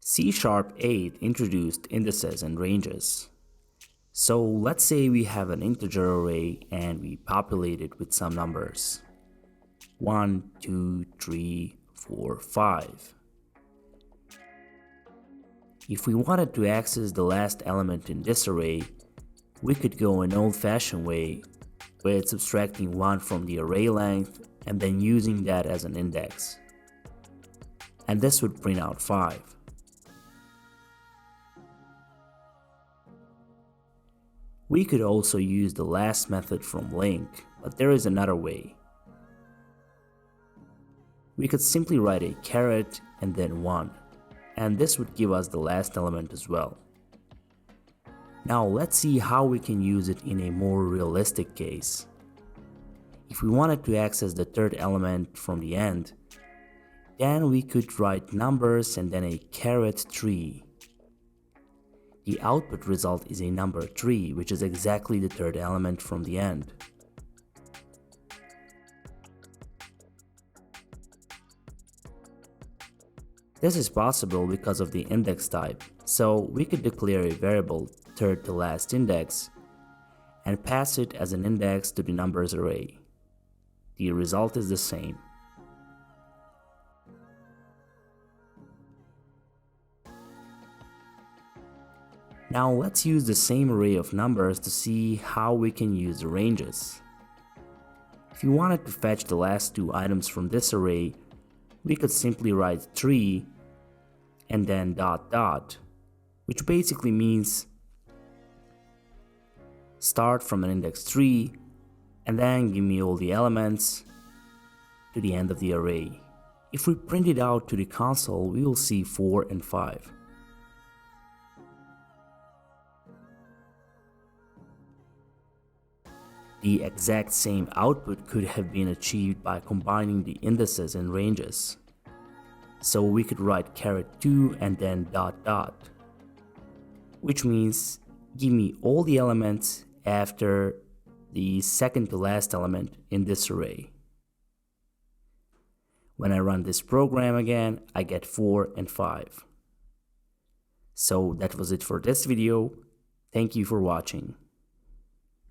C#8 introduced indices and ranges. So let's say we have an integer array and we populate it with some numbers. 1, 2, 3, 4, 5. If we wanted to access the last element in this array, we could go an old-fashioned way with subtracting 1 from the array length and then using that as an index. And this would print out 5. We could also use the last method from link, but there is another way. We could simply write a caret and then 1, and this would give us the last element as well. Now let's see how we can use it in a more realistic case. If we wanted to access the third element from the end, then we could write numbers and then a caret 3. The output result is a number 3, which is exactly the third element from the end. This is possible because of the index type, so we could declare a variable third to last index and pass it as an index to the numbers array. The result is the same. Now let's use the same array of numbers to see how we can use the ranges. If you wanted to fetch the last two items from this array, we could simply write 3 and then ... which basically means start from an index 3 and then give me all the elements to the end of the array. If we print it out to the console, we will see 4 and 5. The exact same output could have been achieved by combining the indices and ranges. So we could write caret 2 and then ... which means give me all the elements after the second to last element in this array. When I run this program again, I get 4 and 5. So that was it for this video. Thank you for watching.